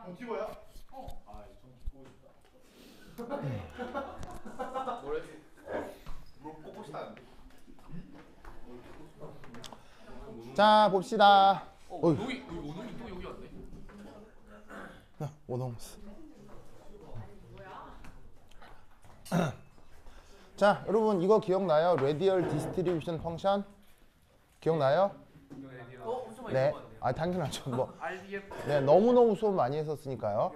정치고야? 아, 정치 보고 싶다. 뭐랬지? 뭘 뽑고 싶다는데? 자, 봅시다. 오농이 또 여기 왔네. 오너무스. 자, 여러분 이거 기억나요? 레디얼 디스트리뷰션 펑션 기억나요? 네. 아, 당연하죠. 뭐, 네, 너무너무 수업 많이 했었으니까요.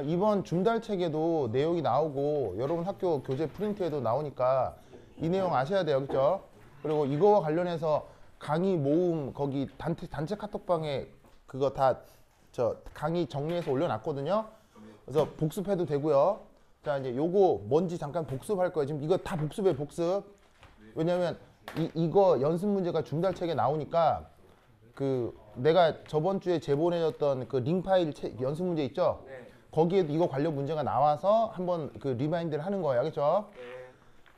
이번 준달 책에도 내용이 나오고 여러분 학교 교재 프린트에도 나오니까 이 내용 아셔야 돼요, 그렇죠? 그리고 이거와 관련해서 강의 모음 거기 단체 카톡방에 그거 다 저 강의 정리해서 올려놨거든요. 그래서 복습해도 되고요. 자, 이제 요거 뭔지 잠깐 복습할 거예요. 지금 이거 다 복습해, 복습. 왜냐면 이거 연습 문제가 준달 책에 나오니까 그 내가 저번 주에 제보내줬던 그 링 파일 연습 문제 있죠? 네. 거기에도 이거 관련 문제가 나와서 한번 그 리마인드를 하는 거예요. 알겠죠? 네.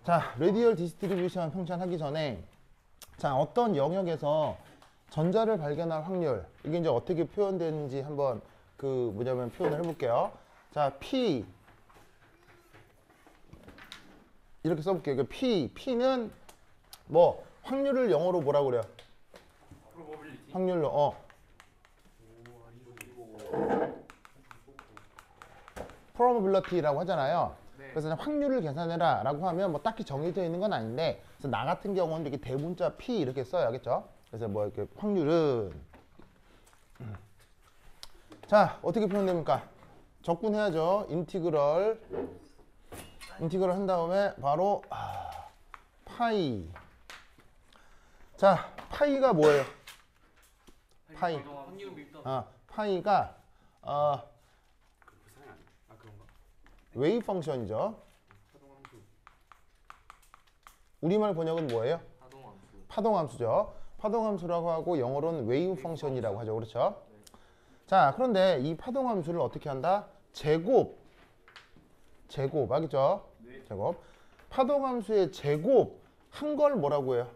자, 레디얼 디스트리뷰션 펑션 하기 전에 자, 어떤 영역에서 전자를 발견할 확률 이게 이제 어떻게 표현되는지 한번 그 뭐냐면 표현을 해볼게요. 자, P 이렇게 써볼게요. 그 P는 뭐 확률을 영어로 뭐라고 그래요? 확률로 probability라고 하잖아요. 네. 그래서 그냥 확률을 계산해라 라고 하면 뭐 딱히 정해져 있는 건 아닌데 그래서 나 같은 경우는 이렇게 대문자 P 이렇게 써요. 알겠죠? 그래서 뭐 이렇게 확률은 자, 어떻게 표현됩니까? 적분해야죠. 인티그럴 한 다음에 바로 파이. 자, 파이가 뭐예요? 파이. 확률 밀도. 파이가 웨이브 펑션이죠. 우리말 번역은 뭐예요? 파동함수죠. 파동함수라고 하고 영어로는 웨이브 펑션이라고 하죠. 그렇죠? 자, 그런데 이 파동함수를 어떻게 한다? 제곱 알겠죠? 제곱. 파동함수의 제곱 한 걸 뭐라고 해요?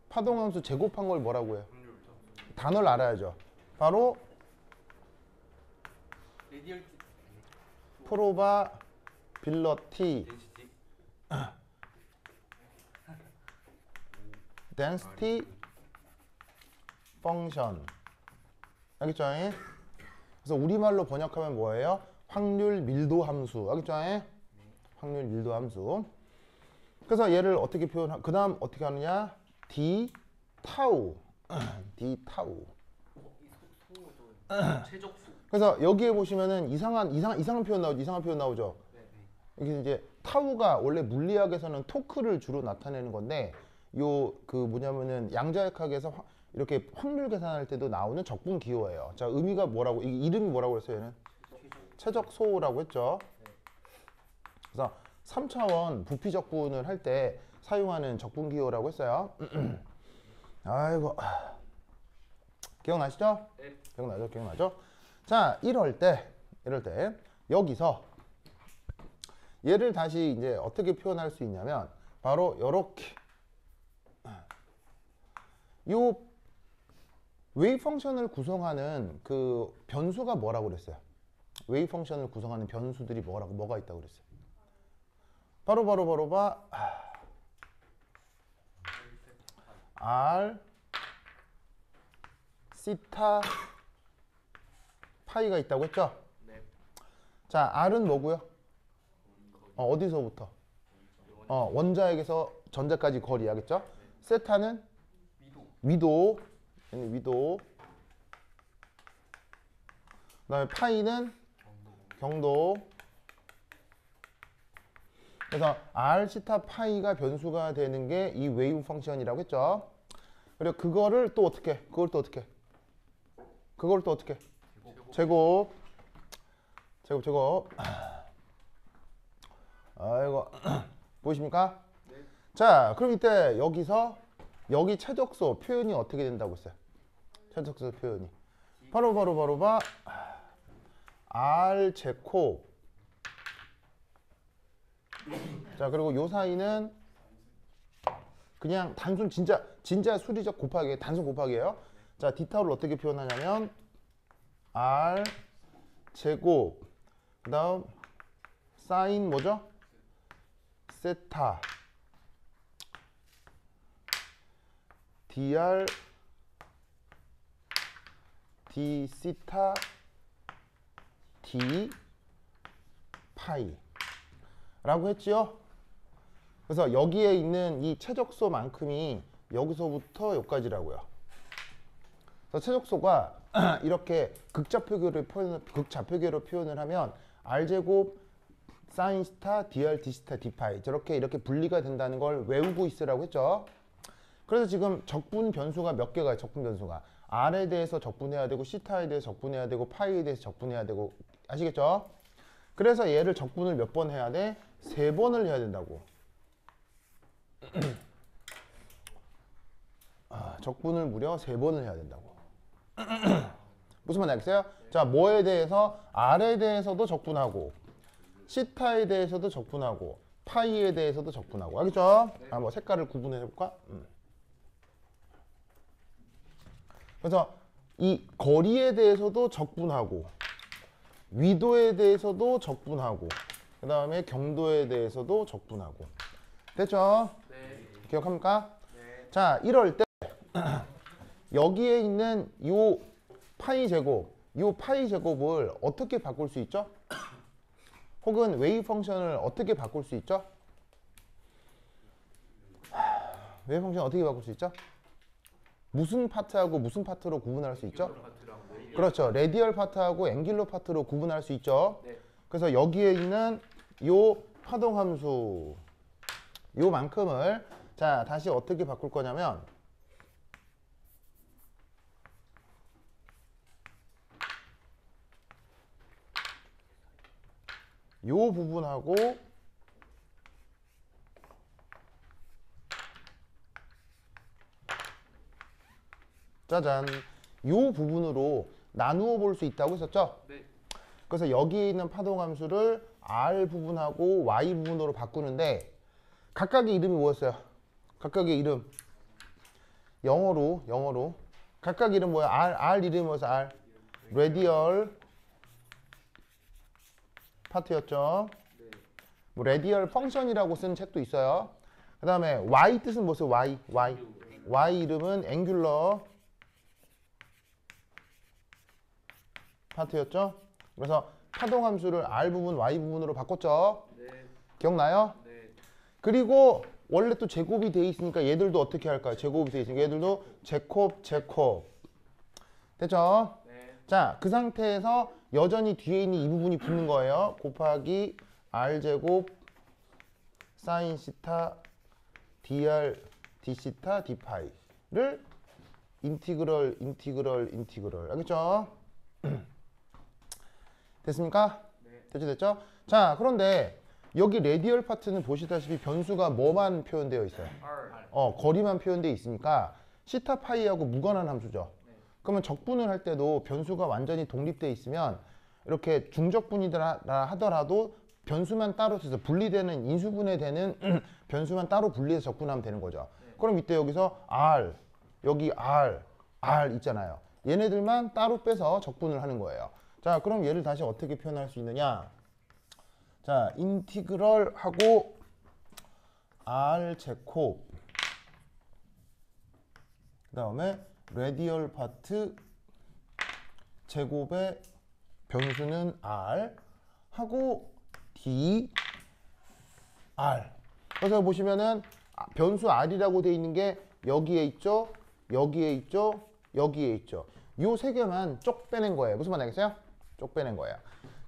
파동함수 제곱한 걸 뭐라고 해요? 단어를 알아야죠. 바로 프로바빌러티 density 펑션. 알겠죠? 그래서 우리말로 번역하면 뭐예요? 확률 밀도 함수. 알겠죠? 확률 밀도 함수. 그래서 얘를 어떻게 표현하? 그다음 어떻게 하느냐? d 타우. d 타우. 최적수. 그래서 여기에 보시면은 이상한 표현 나오죠. 이게 이제 타우가 원래 물리학에서는 토크를 주로 나타내는 건데 요 그 뭐냐면은 양자역학에서 이렇게 확률 계산할 때도 나오는 적분 기호예요. 자, 의미가 뭐라고 이름이 뭐라고 그랬어요? 얘는 최적소라고 했죠. 그래서 3차원 부피 적분을 할 때 사용하는 적분 기호라고 했어요. 아이고. 기억나시죠? 네. 기억나죠? 자, 이럴 때 여기서 얘를 다시 이제 어떻게 표현할 수 있냐면 바로 요렇게 요 웨이브 펑션을 구성하는 그 변수가 뭐라고 그랬어요? 웨이브 펑션을 구성하는 변수들이 뭐가 있다고 그랬어요? 바로 R 시타 파이가 있다고 했죠? 네. 자, R은 뭐고요? 어디서부터? 원자에게서 전자까지 거리 하겠죠? 세타는 위도. 그다음에 파이는 경도. 그래서 R 시타 파이가 변수가 되는 게 이 웨이브 펑션이라고 했죠. 그리고 그걸 또 어떻게? 제곱. 아이고. 보이십니까? 네. 자, 그럼 이때 여기서 여기 최적소 표현이 어떻게 된다고 했어요? 최적소 표현이 바로 R 제곱. 자, 그리고 요 사이는 그냥 단순 진짜 수리적 곱하기, 단순 곱하기예요. 자, 디타우를 어떻게 표현하냐면 R 제곱 그 다음 사인 뭐죠? 세타 dr d 시타 d 파이 라고 했지요. 그래서 여기에 있는 이 최적소만큼이 여기서부터 여기까지라고요. 그래서 최적소가 이렇게 극좌표계로 표현을 하면 r제곱 사인 시타 dr d 시타 d 파이 저렇게 이렇게 분리가 된다는 걸 외우고 있으라고 했죠. 그래서 지금 적분 변수가 몇 개가 적분 변수가 r에 대해서 적분해야 되고 시타에 대해서 적분해야 되고 파이에 대해서 적분해야 되고 아시겠죠? 그래서 얘를 적분을 몇 번 해야 돼? 3번을 해야 된다고. 적분을 무려 3번을 해야 된다고. 무슨 말인지 알겠어요? 자, 뭐에 대해서? r에 대해서도 적분하고 시타에 대해서도 적분하고 파이에 대해서도 적분하고 알겠죠? 뭐 색깔을 구분해 볼까? 그래서 이 거리에 대해서도 적분하고 위도에 대해서도 적분하고 그 다음에 경도에 대해서도 적분하고 됐죠? 네. 기억합니까? 네. 자, 이럴 때 여기에 있는 요 파이 제곱을 어떻게 바꿀 수 있죠? 혹은 웨이브 펑션을 어떻게 바꿀 수 있죠? 웨이브 펑션 어떻게 바꿀 수 있죠? 무슨 파트하고 무슨 파트로 구분할 수 있죠? 그렇죠. 레디얼 파트하고 앵귤러 파트로 구분할 수 있죠. 네. 그래서 여기에 있는 요 파동함수 요만큼을 자 다시 어떻게 바꿀 거냐면 요 부분하고 짜잔 요 부분으로 나누어 볼 수 있다고 했었죠? 네. 그래서 여기에 있는 파동함수를 R 부분하고 Y 부분으로 바꾸는데 각각의 이름이 뭐였어요? 각각의 이름 영어로 각각 이름 뭐야? R 이름이 뭐였어? R 레디얼 파트였죠? 뭐 레디얼 펑션이라고 쓰는 책도 있어요. 그 다음에 Y 뜻은 뭐였어요? Y 이름은 앵귤러 파트였죠? 그래서 파동함수를 R 부분, Y 부분으로 바꿨죠? 네. 기억나요? 네. 그리고 원래 또 제곱이 돼 있으니까 얘들도 어떻게 할까요? 제곱이 돼 있으니까 얘들도 제곱 됐죠? 네. 자, 그 상태에서 여전히 뒤에 있는 이 부분이 붙는 거예요. 곱하기 R제곱 사인 시타 dr d 시타 d 파이를 인티그럴 알겠죠? 됐습니까? 네. 됐죠? 자, 그런데 여기 레디얼 파트는 보시다시피 변수가 뭐만 표현되어 있어요? R. 거리만 표현되어 있으니까 시타 파이하고 무관한 함수죠. 네. 그러면 적분을 할 때도 변수가 완전히 독립되어 있으면 이렇게 중적분이라 하더라도 변수만 따로 써서 분리되는 인수분해 되는 변수만 따로 분리해서 적분하면 되는 거죠. 네. 그럼 이때 여기서 R, 여기 R 있잖아요. 얘네들만 따로 빼서 적분을 하는 거예요. 자, 그럼 얘를 다시 어떻게 표현할 수 있느냐? 자, 인티그럴 하고 R 제곱 그 다음에 레디얼 파트 제곱의 변수는 R 하고 D R 그래서 보시면은 변수 R이라고 되어 있는 게 여기에 있죠, 여기에 있죠, 여기에 있죠. 요 세 개만 쪽 빼낸 거예요. 무슨 말 알겠어요? 쪽 빼낸 거예요.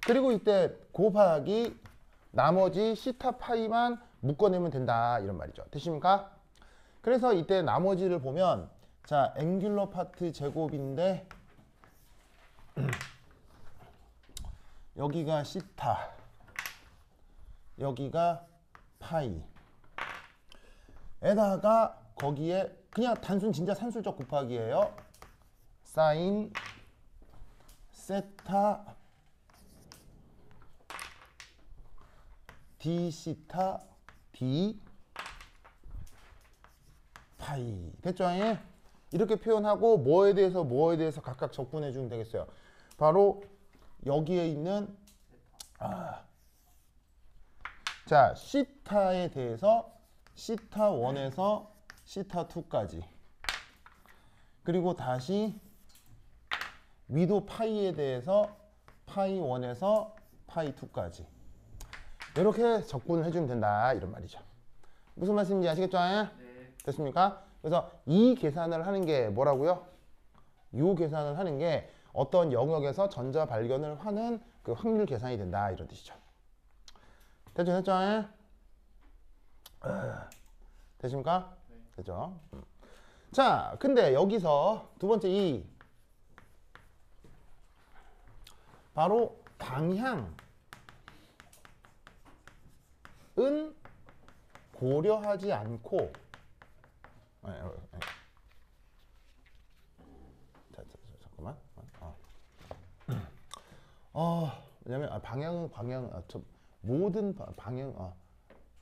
그리고 이때 곱하기 나머지 시타 파이만 묶어내면 된다 이런 말이죠. 되십니까? 그래서 이때 나머지를 보면 자 앵귤러 파트 제곱인데 여기가 시타 여기가 파이 에다가 거기에 그냥 단순 진짜 산술적 곱하기예요. 사인 세타 d 시타 d 파이 됐죠? 이렇게 표현하고 뭐에 대해서 각각 적분해 주면 되겠어요. 바로 여기에 있는 자 시타에 대해서 시타 1에서 시타 2까지 그리고 다시 위도 파이에 대해서 파이 1에서 파이 2까지 이렇게 적분을 해주면 된다 이런 말이죠. 무슨 말씀인지 아시겠죠? 네. 됐습니까? 그래서 이 계산을 하는 게 뭐라고요? 이 계산을 하는 게 어떤 영역에서 전자 발견을 하는 그 확률 계산이 된다 이런 뜻이죠. 됐죠? 되십니까? 네. 되죠? 자, 근데 여기서 두 번째 이 바로 방향은 고려하지 않고 잠깐만. 왜냐면 방향은 모든 방향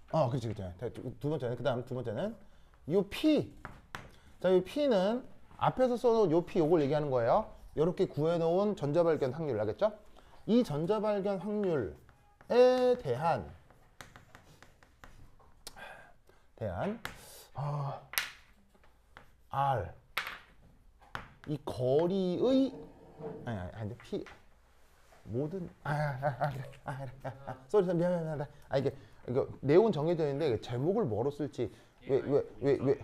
그렇지. 두 번째는 그다음 두 번째는 요 P. 자, 이 P는 앞에서 써놓은 요 P 요걸 얘기하는 거예요. 이렇게 구해놓은 전자발견 확률 알겠죠? 이 전자발견 확률에 대한 R 이 거리의 아니 P 모든 쏘리 미안하다. 이거 내용은 정해져 있는데 제목을 뭐로 쓸지 왜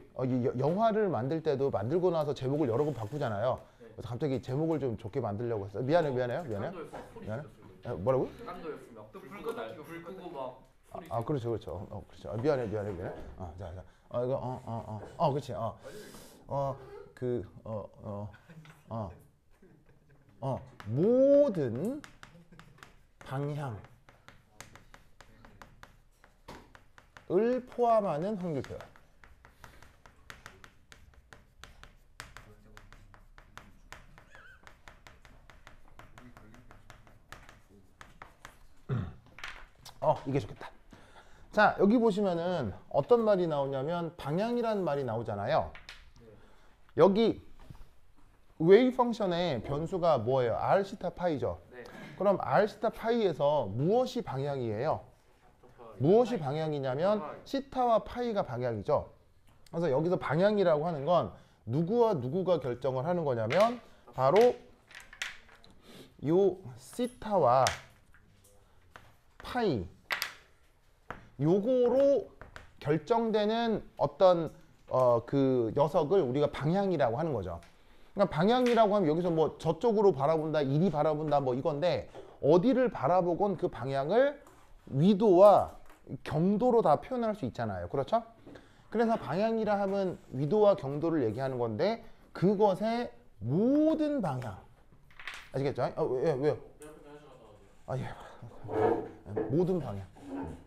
영화를 만들 때도 만들고 나서 제목을 여러 번 바꾸잖아요. 그래서 갑자기 제목을 좀 좋게 만들려고 했어요. 미안해요. 뭐라고? 깜도였으면 불 끄고 막 소리. 그렇죠. 그렇죠. 미안해. 자. 이거 그렇지. 모든 방향을 포함하는 확률표. 이게 좋겠다. 자, 여기 보시면은 어떤 말이 나오냐면 방향이라는 말이 나오잖아요. 여기 웨이브 펑션의 변수가 뭐예요? r 시타 파이죠. 네. 그럼 r 시타 파이에서 무엇이 방향이에요? 무엇이 방향이냐면 시타와 파이가 방향이죠. 그래서 여기서 방향이라고 하는 건 누구와 누구가 결정을 하는 거냐면 바로 요 시타와 파이 요거로 결정되는 어떤 그 녀석을 우리가 방향이라고 하는 거죠. 그러니까 방향이라고 하면 여기서 뭐 저쪽으로 바라본다, 이리 바라본다 뭐 이건데 어디를 바라보건 그 방향을 위도와 경도로 다 표현할 수 있잖아요. 그렇죠? 그래서 방향이라 하면 위도와 경도를 얘기하는 건데 그것의 모든 방향 아시겠죠? 왜요? 모든 방향.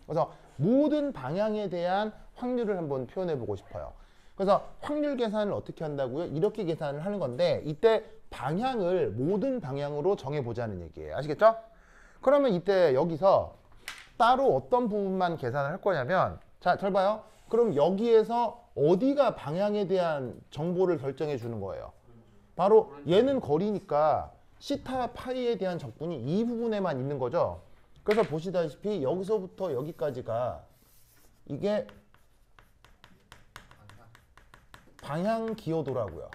그래서 모든 방향에 대한 확률을 한번 표현해 보고 싶어요. 그래서 확률 계산을 어떻게 한다고요? 이렇게 계산을 하는 건데 이때 방향을 모든 방향으로 정해 보자는 얘기예요. 아시겠죠? 그러면 이때 여기서 따로 어떤 부분만 계산을 할 거냐면 자, 잘 봐요. 그럼 여기에서 어디가 방향에 대한 정보를 결정해 주는 거예요. 바로 얘는 거리니까 시타 파이에 대한 적분이 이 부분에만 있는 거죠. 그래서 보시다시피 여기서부터 여기까지가 이게 방향 기여도라고요.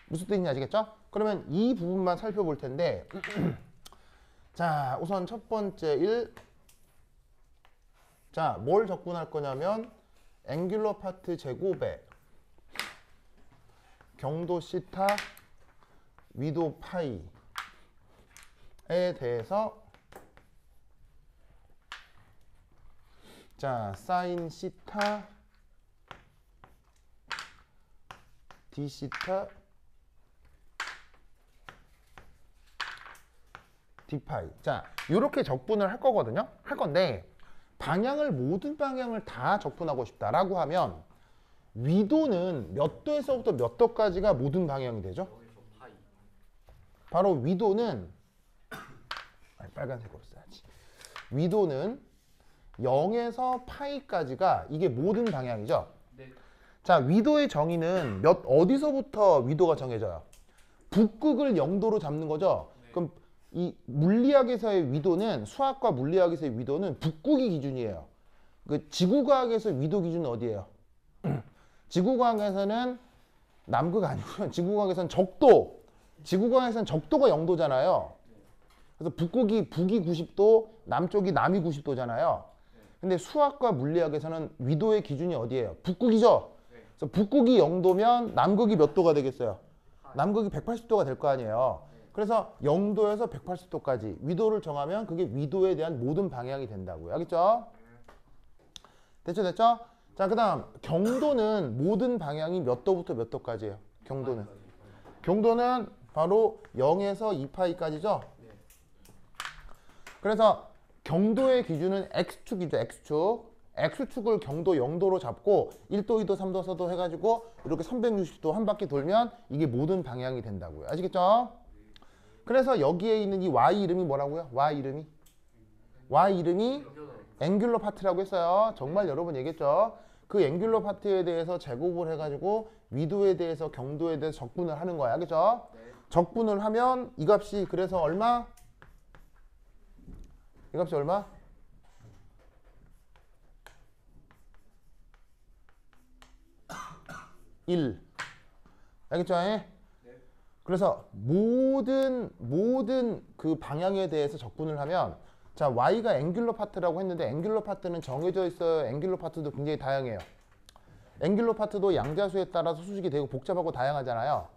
무슨 뜻인지 아시겠죠? 그러면 이 부분만 살펴볼 텐데 자, 우선 첫 번째 1 자, 뭘 적분할 거냐면 앵귤러 파트 제곱에 경도 시타 위도 파이에 대해서 자, 사인 시타 d 시타 d 파이. 자, 이렇게 적분을 할 거거든요. 할 건데 방향을 모든 방향을 다 적분하고 싶다라고 하면 위도는 몇 도에서부터 몇 도까지가 모든 방향이 되죠? 바로 위도는 빨간색으로 써야지. 위도는 0에서 파이까지가 이게 모든 방향이죠. 네. 자, 위도의 정의는 어디서부터 위도가 정해져요? 북극을 0도로 잡는 거죠. 그럼 이 물리학에서의 위도는 수학과 물리학에서의 위도는 북극이 기준이에요. 그 지구과학에서 위도 기준은 어디예요? 지구과학에서는 남극 아니고요. 지구과학에서는 적도. 지구과학에서는 적도가 0도잖아요. 그래서 북이 90도, 남쪽이 남이 90도잖아요. 근데 수학과 물리학에서는 위도의 기준이 어디예요? 북극이죠. 그래서 북극이 0도면 남극이 몇 도가 되겠어요? 남극이 180도가 될 거 아니에요. 그래서 0도에서 180도까지 위도를 정하면 그게 위도에 대한 모든 방향이 된다고요. 알겠죠? 됐죠? 됐죠? 자, 그 다음 경도는 모든 방향이 몇 도부터 몇 도까지예요? 경도는 바로 0에서 2파이까지죠? 그래서 경도의 기준은 X축이죠. X축을 경도 0도로 잡고 1도, 2도, 3도, 4도 해가지고 이렇게 360도 한 바퀴 돌면 이게 모든 방향이 된다고요. 아시겠죠? 그래서 여기에 있는 이 Y 이름이 뭐라고요? Y 이름이 앵귤러 파트라고 했어요. 정말 여러 번 얘기했죠. 그 앵귤러 파트에 대해서 제곱을 해가지고 위도에 대해서 경도에 대해서 적분을 하는 거야. 알겠죠? 적분을 하면 이 값이 그래서 얼마? 이 값이 얼마? 1. 알겠죠? 그래서 모든 그 방향에 대해서 적분을 하면 자, y가 앵귤러 파트라고 했는데 앵귤러 파트는 정해져 있어요. 앵귤러 파트도 굉장히 다양해요. 앵귤러 파트도 양자수에 따라서 수식이 되고 복잡하고 다양하잖아요.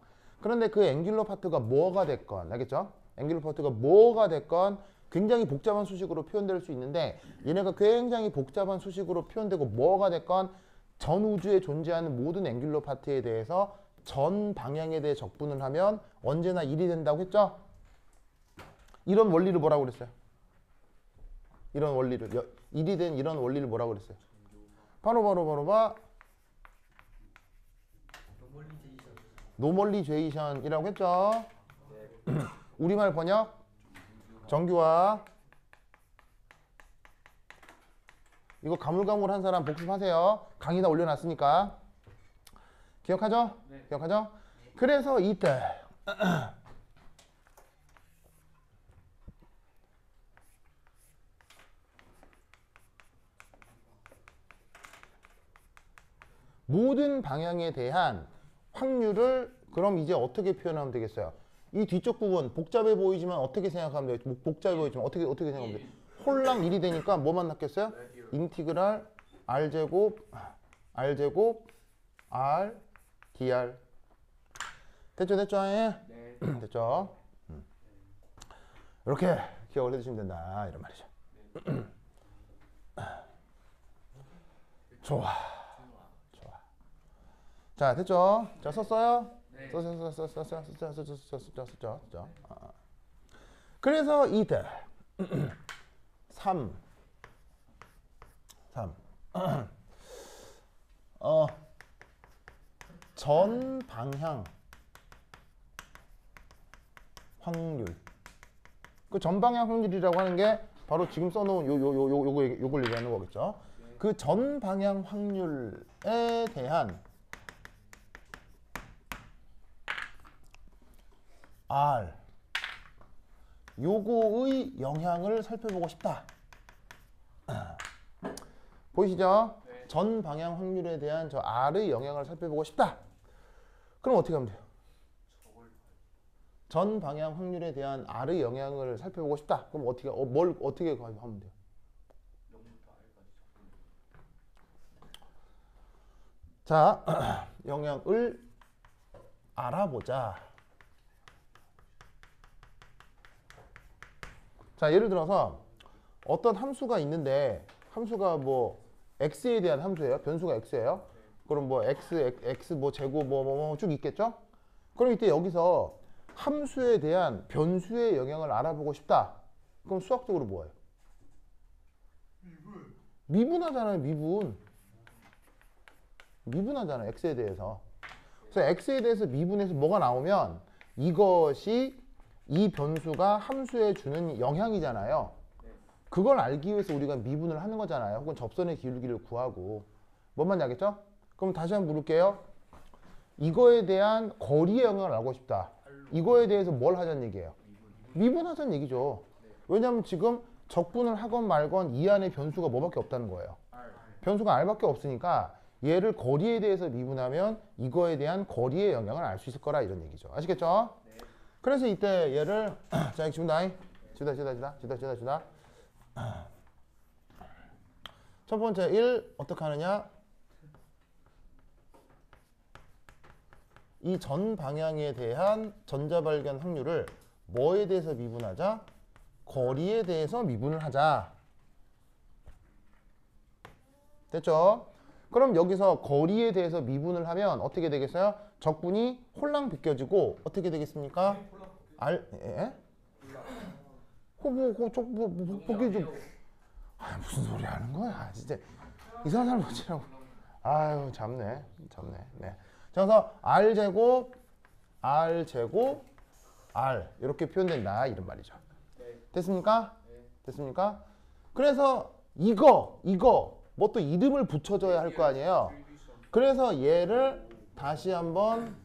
그런데 그 앵귤러 파트가 뭐가 됐건, 알겠죠? 앵귤러 파트가 뭐가 됐건 굉장히 복잡한 수식으로 표현될 수 있는데 얘네가 굉장히 복잡한 수식으로 표현되고 뭐가 됐건 전 우주에 존재하는 모든 앵귤러 파트에 대해서 전 방향에 대해 적분을 하면 언제나 1이 된다고 했죠? 이런 원리를 뭐라고 그랬어요? 이런 원리를 1이 된 이런 원리를 뭐라고 그랬어요? 바로 노멀리제이션이라고 했죠? 우리말 번역 정규화. 이거 가물가물한 사람 복습하세요. 강의 다 올려놨으니까. 기억하죠? 네. 기억하죠? 그래서 이때 모든 방향에 대한 확률을 그럼 이제 어떻게 표현하면 되겠어요? 이 뒤쪽 부분 복잡해 보이지만 어떻게 생각하면 돼요? 복잡해 보이지만 어떻게 생각하면 돼요? 홀랑 1이 되니까 뭐만 낳겠어요? 인티그랄 r제곱 r dr. 됐죠? 네. 됐죠? 이렇게 기억을 해두시면 된다 이런 말이죠. 좋아. 자, 됐죠? 자, 썼어요? 네. 썼죠. 그래서 이때 3 전 방향 확률. 그 전방향 확률이라고 하는 게 바로 지금 써놓은 요걸 얘기하는 거겠죠. 그 전 방향 확률에 대한 R 요거의 영향을 살펴보고 싶다. 보이시죠? 네. 전 방향 확률에 대한 저 R의 영향을 살펴보고 싶다. 그럼 어떻게 하면 돼요? 전 방향 확률에 대한 R의 영향을 살펴보고 싶다. 그럼 어떻게 뭘 어떻게 하면 돼요? 자, 영향을 알아보자. 자, 예를 들어서 어떤 함수가 있는데 함수가 뭐 x에 대한 함수예요. 변수가 x예요. 그럼 뭐 x 뭐 제곱 뭐 쭉 있겠죠? 그럼 이때 여기서 함수에 대한 변수의 영향을 알아보고 싶다. 그럼 수학적으로 뭐예요? 미분하잖아요. 미분하잖아요. x에 대해서. 그래서 x에 대해서 미분해서 뭐가 나오면 이것이 이 변수가 함수에 주는 영향이잖아요. 그걸 알기 위해서 우리가 미분을 하는 거잖아요. 혹은 접선의 기울기를 구하고. 뭔 말인지 알겠죠? 그럼 다시 한번 물을게요. 이거에 대한 거리의 영향을 알고 싶다. 이거에 대해서 뭘 하자는 얘기예요? 미분하자는 얘기죠. 왜냐하면 지금 적분을 하건 말건 이 안에 변수가 뭐밖에 없다는 거예요. 변수가 r밖에 없으니까 얘를 거리에 대해서 미분하면 이거에 대한 거리의 영향을 알 수 있을 거라 이런 얘기죠. 아시겠죠? 그래서 이때 얘를 자 이렇게 준다. 주다. 첫 번째 1 어떻게 하느냐? 이 전 방향에 대한 전자 발견 확률을 뭐에 대해서 미분하자? 거리에 대해서 미분을 하자. 됐죠? 그럼 여기서 거리에 대해서 미분을 하면 어떻게 되겠어요? 적분이 홀랑 비껴지고 어떻게 되겠습니까? 예? 보기 좀 무슨 소리 하는 거야? 진짜 이상한 사람 같지라고. 아유, 잡네. 네. 자, 그래서 r제곱 r 이렇게 표현된다 이런 말이죠. 됐습니까? 됐습니까? 그래서 이거 뭐 또 이름을 붙여줘야 할 거 아니에요. 그래서 얘를 다시 한번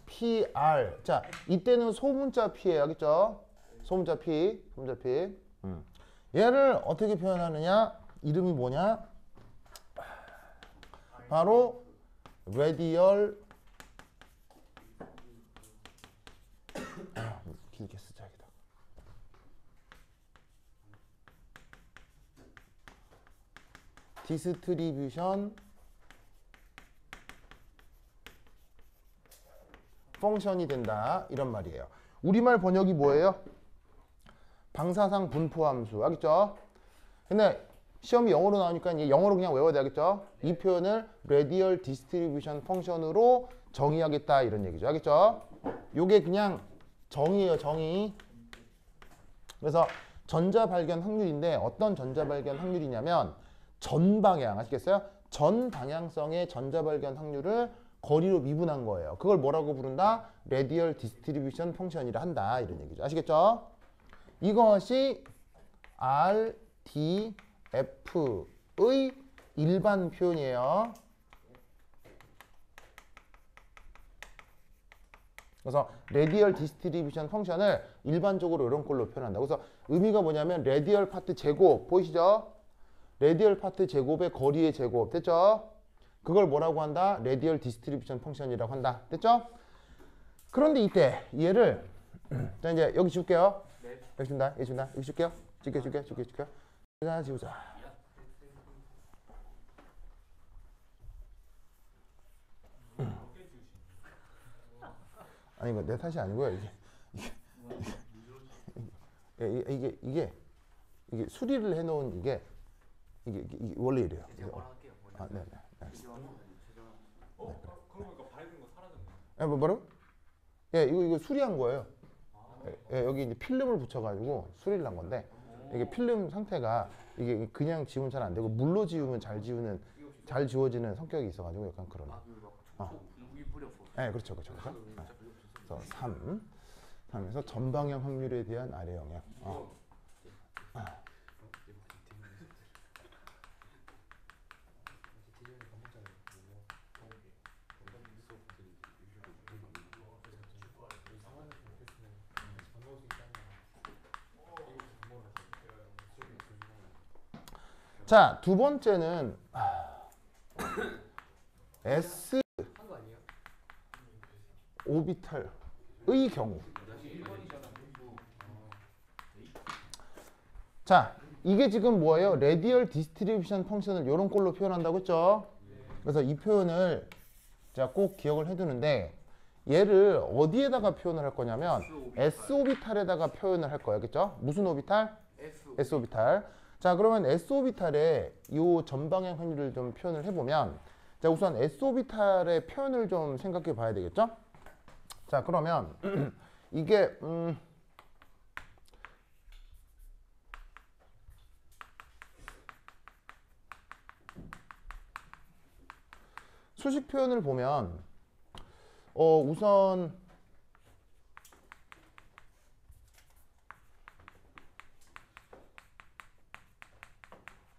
PR. 자, 이때는 소문자 P예요. 알겠죠? 소문자 P. 얘를 어떻게 표현하느냐? 이름이 뭐냐? 바로 radial 길게 쓰자 여기다. 디스트리뷰션 펑션이 된다 이런 말이에요. 우리말 번역이 뭐예요? 방사상 분포함수. 알겠죠? 근데 시험이 영어로 나오니까 이제 영어로 그냥 외워야 되겠죠? 이 표현을 radial distribution 펑션으로 정의하겠다 이런 얘기죠. 알겠죠? 요게 그냥 정의예요. 정의. 그래서 전자 발견 확률인데 어떤 전자 발견 확률이냐면 전 방향 아시겠어요? 전 방향성의 전자 발견 확률을 거리로 미분한 거예요. 그걸 뭐라고 부른다? radial distribution 펑션이라 한다 이런 얘기죠. 아시겠죠? 이것이 RDF의 일반 표현이에요. 그래서 radial distribution 펑션을 일반적으로 이런 걸로 표현한다. 그래서 의미가 뭐냐면 radial 파트 제곱 보이시죠? radial 파트 제곱의 거리의 제곱 됐죠? 그걸 뭐라고 한다? radial distribution 펑션이라고 한다. 됐죠? 그런데 이때 얘를 자 이제 여기 줄게요. 여기 준다. 여기 줄게요. 줄게. 자, 지우자. 아니 이거 내 탓이 아니고요. 이게 수리를 해놓은 이게 원래 이래요. 아, 네. 그러니까 밝은 거 사라졌네. 뭐라고? 예, 이거 수리한 거예요. 예, 여기 이제 필름을 붙여가지고 수리를 한 건데 이게 필름 상태가 이게 그냥 지우면 잘 안 되고 물로 지우면 잘 지워지는 성격이 있어가지고 약간 그런. 네, 그렇죠. 그래서 3에서 전방향 확률에 대한 아래 영향. 자, 두 번째는 S 오비탈의 경우. 자, 이게 지금 뭐예요? radial distribution 펑션을 이런 꼴로 표현한다고 했죠? 그래서 이 표현을 자, 꼭 기억을 해두는데 얘를 어디에다가 표현을 할 거냐면 S 오비탈에다가 표현을 할 거예요. 그렇죠? 무슨 오비탈? S 오비탈. 자, 그러면 S 오비탈의 이 전방향 확률을 좀 표현을 해보면 자, 우선 S 오비탈의 표현을 좀 생각해 봐야 되겠죠? 자, 그러면 이게 수식 표현을 보면 우선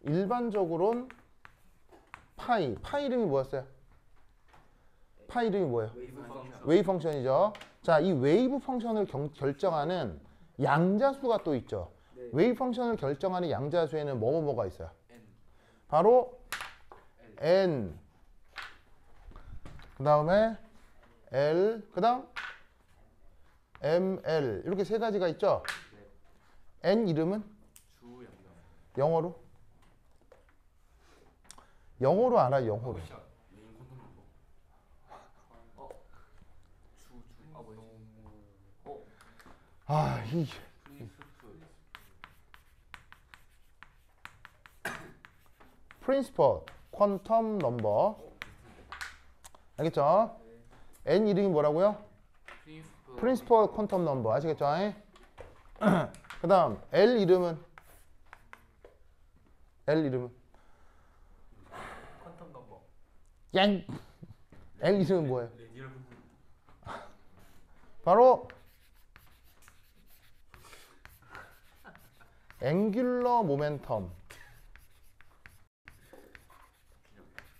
일반적으로는 파이 이름이 뭐였어요? 파이 이름이 뭐예요? 웨이브 펑션이죠. 자, 이 웨이브 펑션을 결정하는 양자수가 또 있죠. 네. 웨이브 펑션을 결정하는 양자수에는 뭐가 있어요? N. 바로 N. 그 다음에 L. 그 다음 ML. 이렇게 세 가지가 있죠. 네. N 이름은 주 양자. 영어로? 영어로 알아요, 영어로. 메인 컨텐츠 뭐? 아 뭐지? 어. 아, 이 프린시펄 퀀텀 넘버. 알겠죠? N 이름이 뭐라고요? 프린시펄 퀀텀 넘버. 아시겠죠? 그 다음 L 이름은 퀀텀 넘버. 양. L 이름은 뭐예요? 레디얼 컨텐츠. 바로 앵귤러 모멘텀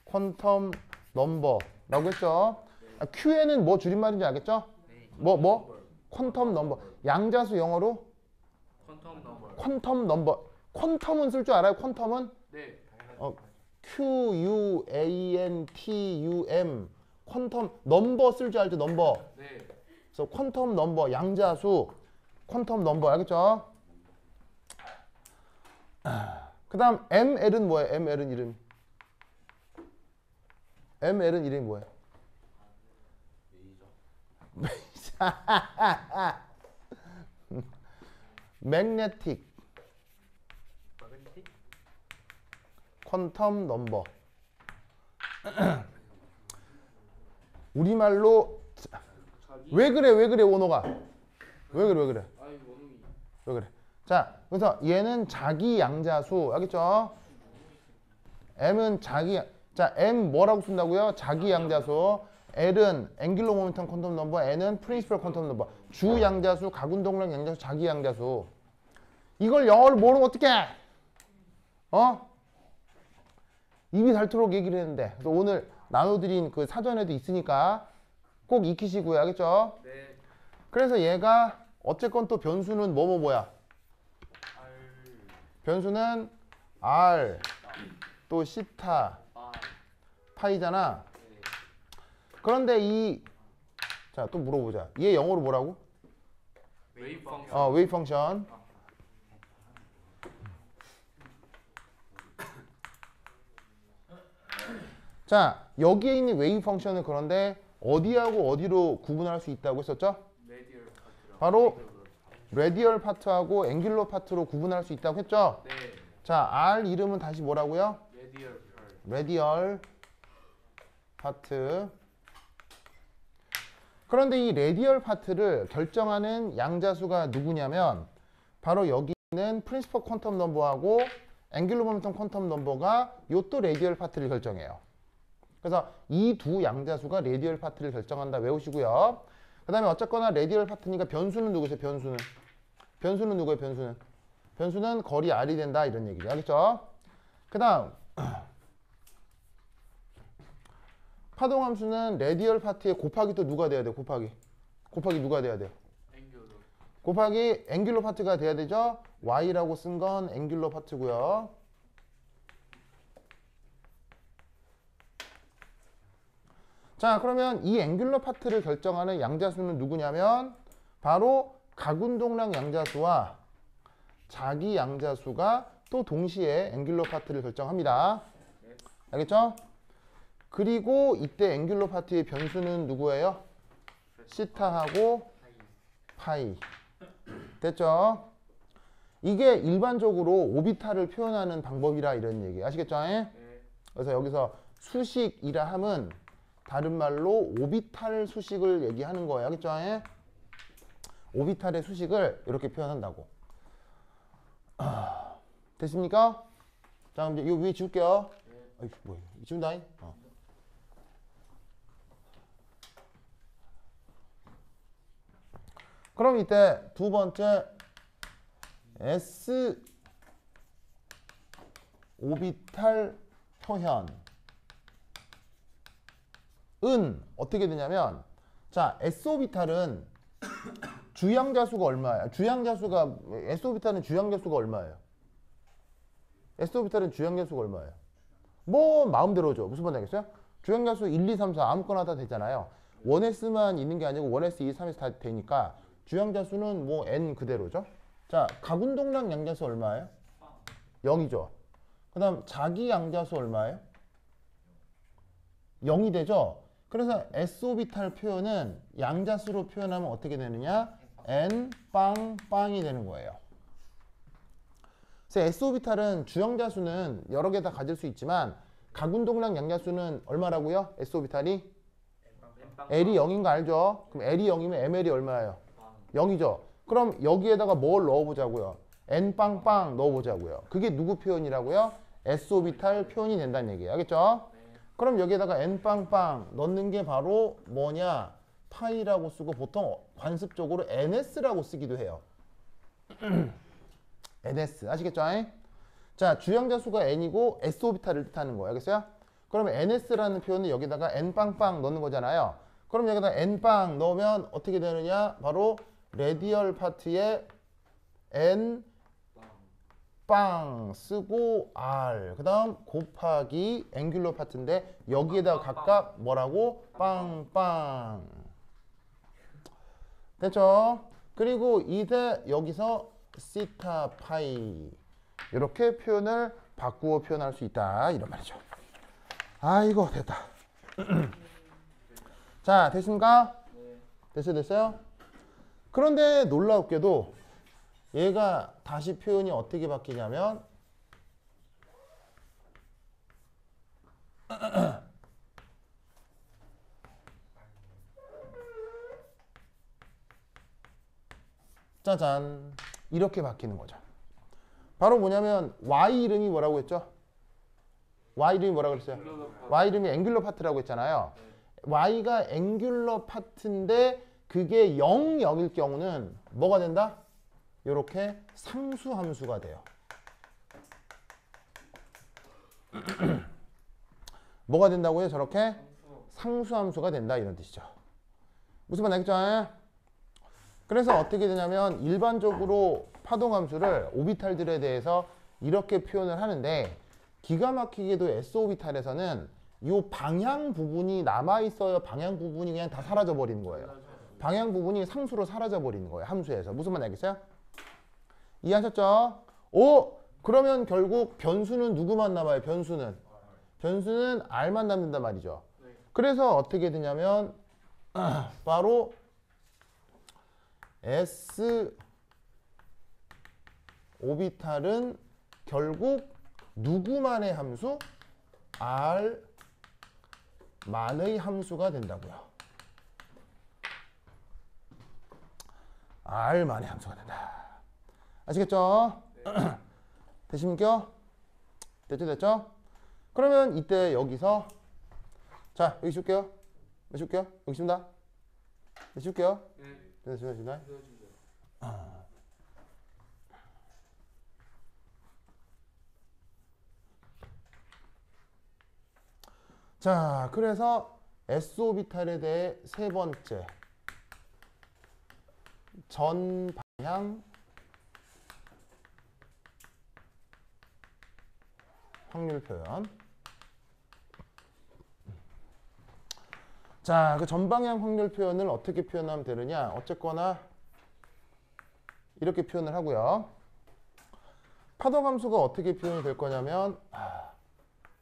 퀀텀 넘버라고 했죠. QN은 뭐 줄임말인지 알겠죠? 뭐? 퀀텀 넘버. 양자수 영어로 퀀텀 넘버. 퀀텀 넘버. 퀀텀은 쓸 줄 알아요? 퀀텀은 네. QUANTUM. 퀀텀 넘버 쓸 줄 알죠? 넘버. 네. 그래서 퀀텀 넘버 양자수 퀀텀 넘버. 알겠죠? 그 다음 ML은 뭐예요? ML은 이름. ML은 이름이 뭐예요? magnetic 퀀텀 넘버. 우리말로 왜 그래 원호가 왜 그래 아이 원웅이. 왜 그래. 자, 그래서 얘는 자기 양자수. 알겠죠? M은 자기. 자, M 뭐라고 쓴다고요? 자기 양자수. L은 앵귤러 모멘텀 퀀텀 넘버, N은 프린시펄 퀀텀 넘버. 주 양자수, 가군동량 양자수, 자기 양자수. 이걸 영어를 모르면 어떡해? 입이 닳도록 얘기를 했는데. 그래서 오늘 나눠드린 그 사전에도 있으니까 꼭 익히시고요. 알겠죠? 네. 그래서 얘가 어쨌건 또 변수는 뭐야? 변수는 R 또 시타 파이잖아. 네. 그런데 자, 또 물어보자. 얘 영어로 뭐라고? 웨이브 펑션. 웨이브 펑션. 자, 여기에 있는 웨이브 펑션은 그런데 어디하고 어디로 구분할 수 있다고 했었죠? 레디얼 파트랑. 바로 레디얼 파트하고 앵귤러 파트로 구분할 수 있다고 했죠? 네. 자, R 이름은 다시 뭐라고요? 레디얼 레디얼 파트. 그런데 이 레디얼 파트를 결정하는 양자수가 누구냐면 바로 여기 있는 프린시펄 퀀텀 넘버하고 앵귤러 모멘텀 퀀텀 넘버가 요 또 레디얼 파트를 결정해요. 그래서 이 두 양자수가 레디얼 파트를 결정한다. 외우시고요. 그 다음에 어쨌거나 레디얼 파트니까 변수는 누구세요? 변수는 누구예요? 변수는 거리 R이 된다. 이런 얘기죠. 알겠죠? 그 다음 파동함수는 레디얼 파트에 곱하기 또 누가 돼야 돼요? 곱하기 누가 돼야 돼요? 앵귤러. 곱하기 앵귤러 파트가 돼야 되죠? Y라고 쓴 건 앵귤러 파트고요. 자, 그러면 이 앵귤러 파트를 결정하는 양자수는 누구냐면 바로 가군동량 양자수와 자기 양자수가 또 동시에 앵귤러 파트를 결정합니다. 알겠죠? 그리고 이때 앵귤러 파트의 변수는 누구예요? 시타하고 파이. 됐죠? 이게 일반적으로 오비탈을 표현하는 방법이라 이런 얘기 아시겠죠? 네. 그래서 여기서 수식이라 함은 다른 말로 오비탈 수식을 얘기하는 거예요. 알겠죠? 오비탈의 수식을 이렇게 표현한다고. 됐습니까? 자, 그럼 이제 이 위에 지울게요. 아이, 뭐야? 지운다잉? 그럼 이때 두 번째 S 오비탈 표현은 어떻게 되냐면 자, S 오비탈은 주양자수가 얼마야? 주양자수가 S오비타는 주양자수가 얼마예요? S오비타는 주양자수가 얼마예요? 뭐 마음대로죠. 무슨 말인지 알겠어요? 주양자수 1, 2, 3, 4 아무거나 다 되잖아요. 1S만 있는 게 아니고 1S, 2, 3S 다 되니까 주양자수는 뭐 N 그대로죠. 자, 각운동량 양자수 얼마예요? 0이죠. 그 다음 자기 양자수 얼마예요? 0이 되죠. 그래서 S오비탈 표현은 양자수로 표현하면 어떻게 되느냐? N 빵빵이 되는 거예요. 그래서 S오비탈은 주형자수는 여러 개 다 가질 수 있지만 각운동량 양자수는 얼마라고요? S오비탈이? L이 0인 거 알죠? 그럼 L이 0이면 ML이 얼마예요? 0이죠. 그럼 여기에다가 뭘 넣어보자고요? N 빵빵 넣어보자고요. 그게 누구 표현이라고요? S오비탈 표현이 된다는 얘기예요. 알겠죠? 그럼 여기에다가 N 빵빵 넣는 게 바로 뭐냐? 파이라고 쓰고 보통 관습적으로 NS라고 쓰기도 해요. NS 아시겠죠? 자, 주양자수가 N이고 S오비탈을 뜻하는 거예요. 알겠어요? 그러면 NS라는 표현은 여기다가 N 빵빵 넣는 거잖아요. 그럼 여기다 N 빵 넣으면 어떻게 되느냐? 바로 레디얼 파트에 N 빵 쓰고 R 그 다음 곱하기 앵귤러 파트인데 여기에다가 각각 뭐라고? 빵빵 됐죠? 그리고 이제 여기서 시타 파이 이렇게 표현을 바꾸어 표현할 수 있다 이런 말이죠. 아이고 됐다. 자 됐습니까? 됐어요? 그런데 놀랍게도 얘가 다시 표현이 어떻게 바뀌냐면 짜잔 이렇게 바뀌는 거죠. 바로 뭐냐면 Y 이름이 뭐라고 했죠? Y 이름이 뭐라고 그랬어요? Y 이름이 앵귤러 파트라고 했잖아요. Y가 앵귤러 파트인데 그게 0, 0일 경우는 뭐가 된다? 이렇게 상수함수가 돼요. 뭐가 된다고요? 저렇게 상수함수가 된다 이런 뜻이죠. 무슨 말 알겠죠? 그래서 어떻게 되냐면 일반적으로 파동함수를 오비탈들에 대해서 이렇게 표현을 하는데 기가 막히게도 S오비탈에서는 이 방향 부분이 남아있어요? 방향 부분이 그냥 다 사라져 버리는 거예요? 방향 부분이 상수로 사라져 버리는 거예요. 함수에서. 무슨 말 알겠어요? 이해하셨죠? 오! 그러면 결국 변수는 누구만 남아요? 변수는 R만 남는단 말이죠. 그래서 어떻게 되냐면 바로 S 오비탈은 결국 누구만의 함수? R만의 함수가 된다고요. R만의 함수가 된다. 아시겠죠? 네. 되십니까? 됐죠? 그러면 이때 여기서 자 여기 쉴게요. 여기 있습니다. 여기 쉴게요. 됐습니다. 자 그래서 S오비탈에 대해 세 번째 전방향 확률 표현. 자, 그 전방향 확률 표현을 어떻게 표현하면 되느냐? 어쨌거나 이렇게 표현을 하고요. 파동함수가 어떻게 표현이 될 거냐면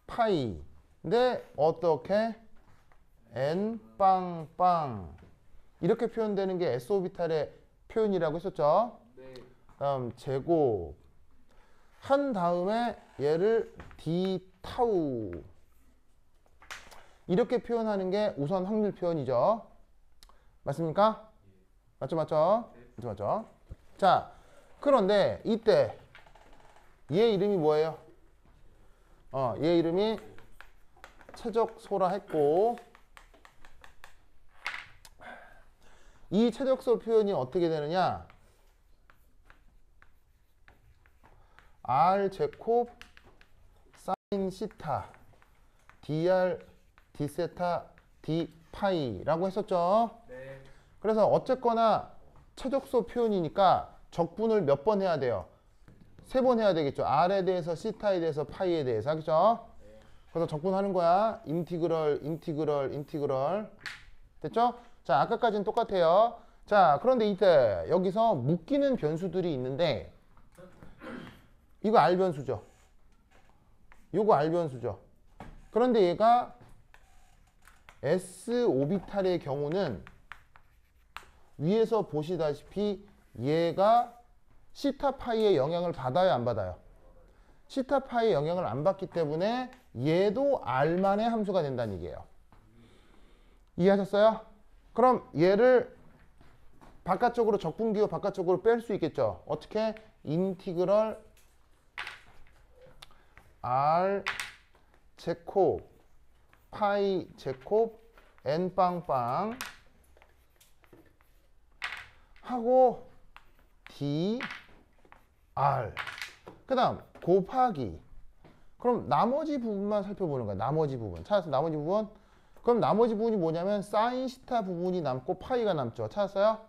파이. 근데 어떻게? N 빵빵. 이렇게 표현되는 게 S오비탈의 표현이라고 했었죠? 네. 다음 제곱. 한 다음에 얘를 D 타우 이렇게 표현하는 게 우선 확률 표현이죠. 맞습니까? 맞죠? 자, 그런데 이때 얘 이름이 뭐예요? 얘 이름이 최적소라 했고 이 최적소 표현이 어떻게 되느냐? R 제곱 사인 시타 dr d 세타 d 파이라고 했었죠. 네. 그래서 어쨌거나 최적소 표현이니까 적분을 몇 번 해야 돼요? 3번 해야 되겠죠. R에 대해서, 시타에 대해서, 파이에 대해서. 알겠죠? 그래서 적분하는 거야. 인티그럴. 됐죠? 자, 아까까지는 똑같아요. 자, 그런데 이때 여기서 묶이는 변수들이 있는데 이거 R 변수죠. 요거 R 변수죠. 그런데 얘가 S 오비탈의 경우는 위에서 보시다시피 얘가 시타 파이의 영향을 받아요, 안 받아요? 시타 파이의 영향을 안 받기 때문에 얘도 R만의 함수가 된다는 얘기예요. 이해하셨어요? 그럼 얘를 바깥쪽으로 적분기호 바깥쪽으로 뺄 수 있겠죠. 어떻게? 인티그럴 R 제곱 파이 제곱 n 빵빵 하고 dr 그 다음 곱하기. 그럼 나머지 부분만 살펴보는 거야. 나머지 부분. 찾았어? 나머지 부분? 그럼 나머지 부분이 뭐냐면 사인 시타 부분이 남고 파이가 남죠. 찾았어요?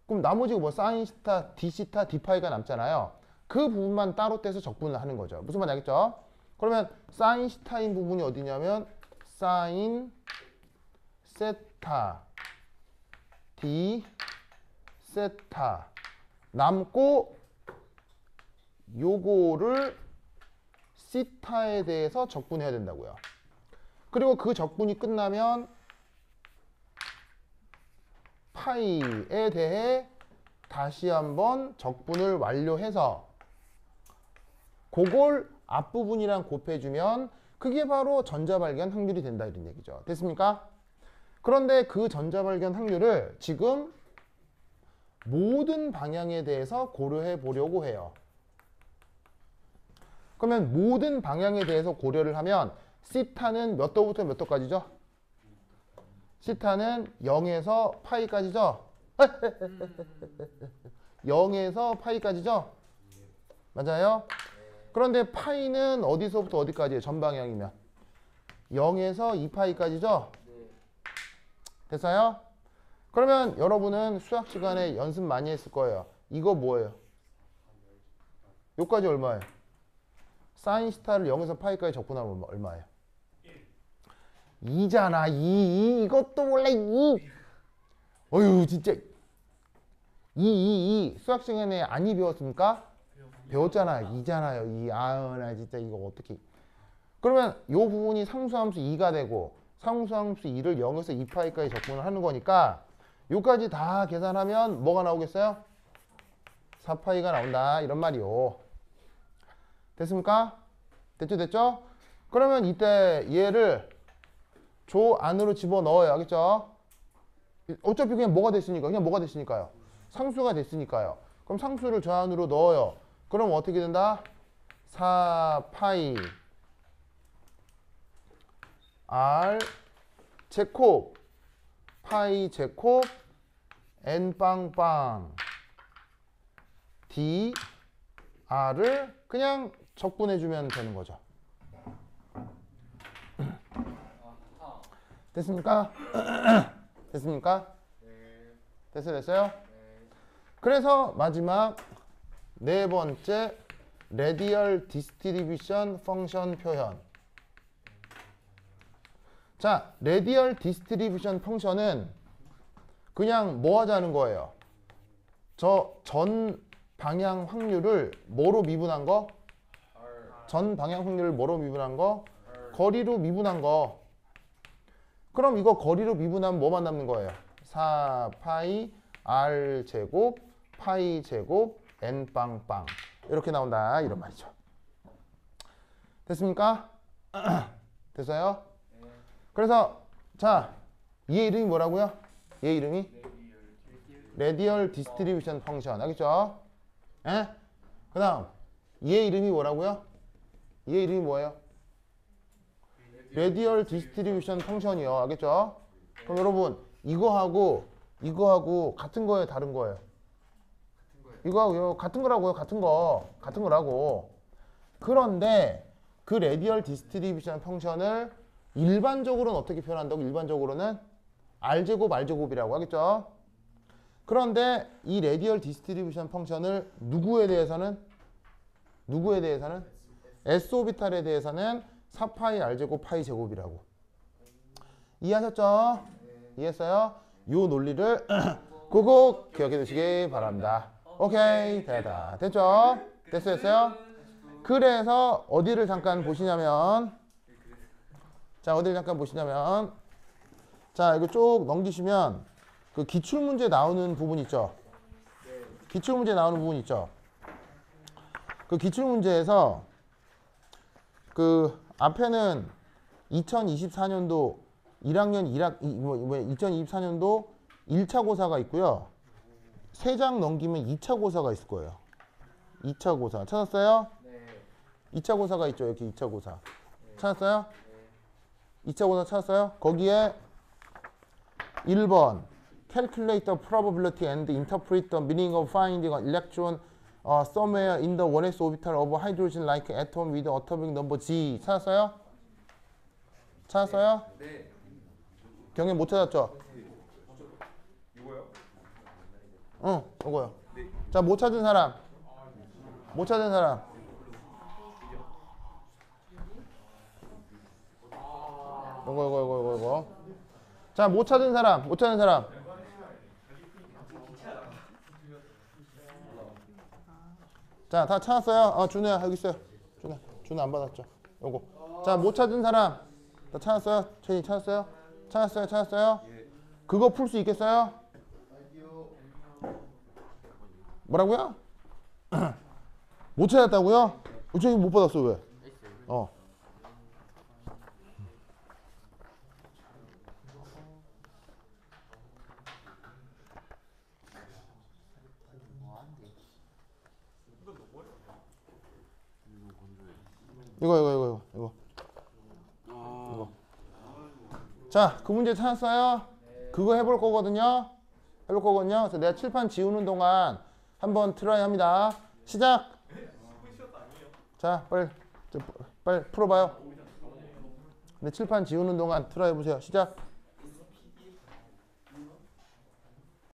그럼 나머지가 뭐 사인 시타, d 시타, d 파이가 남잖아요. 그 부분만 따로 떼서 적분을 하는 거죠. 무슨 말인지 알겠죠? 그러면 사인 시타인 부분이 어디냐면 사인 세타 d 세타 남고 요거를 시타에 대해서 적분해야 된다고요. 그리고 그 적분이 끝나면 파이에 대해 다시 한번 적분을 완료해서 그걸 앞부분이랑 곱해주면 그게 바로 전자발견 확률이 된다 이런 얘기죠. 됐습니까? 그런데 그 전자발견 확률을 지금 모든 방향에 대해서 고려해 보려고 해요. 그러면 모든 방향에 대해서 고려를 하면 시타는 몇 도부터 몇 도까지죠? 시타는 0에서 파이까지죠? 0에서 파이까지죠? 맞아요? 그런데 파이는 어디서부터 어디까지예요? 전방향이면 0에서 2파이까지죠? 됐어요? 그러면 여러분은 수학 시간에 연습 많이 했을 거예요. 이거 뭐예요? 요까지 얼마예요? 사인 시타를 0에서 파이까지 적분하면 얼마예요? 2잖아. 2. 이것도 몰라. 2. 어휴 진짜 2. 수학 시간에 안 배웠습니까? 배웠잖아요. 2잖아요. 2. 아유 나 진짜 이거 어떻게. 그러면 요 부분이 상수함수 2가 되고 상수함수 2를 0에서 2파이까지 적분을 하는 거니까 요까지 다 계산하면 뭐가 나오겠어요? 4파이가 나온다. 이런 말이요. 됐습니까? 됐죠? 그러면 이때 얘를 조 안으로 집어넣어요. 알겠죠? 어차피 그냥 뭐가 됐으니까. 그냥 뭐가 됐으니까요. 상수가 됐으니까요. 그럼 상수를 저 안으로 넣어요. 그럼 어떻게 된다? 4파이 r 제곱 파이 제곱 n 빵빵 d r을 그냥 적분해주면 되는 거죠. 됐습니까? 됐습니까? 됐어요? 그래서 마지막 네 번째 레디얼 디스트리뷰션 펑션 표현. 자, 레디얼 디스트리뷰션 펑션은 그냥 뭐 하자는 거예요? 저 전 방향 확률을 뭐로 미분한 거? 전 방향 확률을 뭐로 미분한 거? 거리로 미분한 거. 그럼 이거 거리로 미분하면 뭐만 남는 거예요? 4파이 r 제곱 파이 제곱 n 빵빵 이렇게 나온다 이런 말이죠. 됐습니까? 됐어요? 그래서 자, 얘 이름이 뭐라고요? 얘 이름이 레디얼 디스트리뷰션 펑션. 알겠죠? 예? 그 다음 얘 이름이 뭐라고요? 얘 이름이 뭐예요? 레디얼 디스트리뷰션 펑션이요. 알겠죠? 그럼 여러분 이거하고 같은 거예요? 다른 거예요? 이거하고요. 같은 거라고요. 같은 거라고. 그런데 그 레디얼 디스트리뷰션 펑션을 일반적으로는 어떻게 표현한다고? 일반적으로는 R제곱 R제곱이라고 하겠죠. 그런데 이 레디얼 디스트리뷰션 펑션을 누구에 대해서는 S 오비탈에 대해서는 4파이 R제곱 파이 제곱이라고. 이해하셨죠? 이해했어요? 요 논리를 꼭 기억해 두시기 바랍니다. 오케이, 됐죠? 됐어요? 그래서 어디를 잠깐 보시냐면, 자, 자, 이거 쭉 넘기시면 그 기출문제 나오는 부분 있죠? 그 기출문제에서 그 앞에는 2024년도 2024년도 1차 고사가 있고요. 3장 넘기면 2차 고사가 있을 거예요. 2차 고사 찾았어요? 네. 2차 고사가 있죠. 이렇게 2차 고사 찾았어요? 2차 고사 찾았어요? 거기에 1번 Calculate the probability and interpret the meaning of finding an electron somewhere in the 1s orbital of hydrogen like atom with atomic number G. 찾았어요? 네. 경혜 못 찾았죠? 이거요? 응, 이거요. 자, 못 찾은 사람. 이거. 자, 못 찾은 사람. 자, 다 찾았어요? 준우야, 여기 있어요. 준우 안 받았죠? 요거. 자, 못 찾은 사람. 다 찾았어요? 최진이 찾았어요? 찾았어요? 그거 풀 수 있겠어요? 뭐라고요? 못 찾았다고요? 저기 못 받았어, 왜? 이거. 자, 그 문제 찾았어요? 그거 해볼 거거든요. 그래서 내가 칠판 지우는 동안 한번 트라이 합니다. 시작. 자, 빨리 풀어봐요. 네, 칠판 지우는 동안 트라이 해보세요. 시작.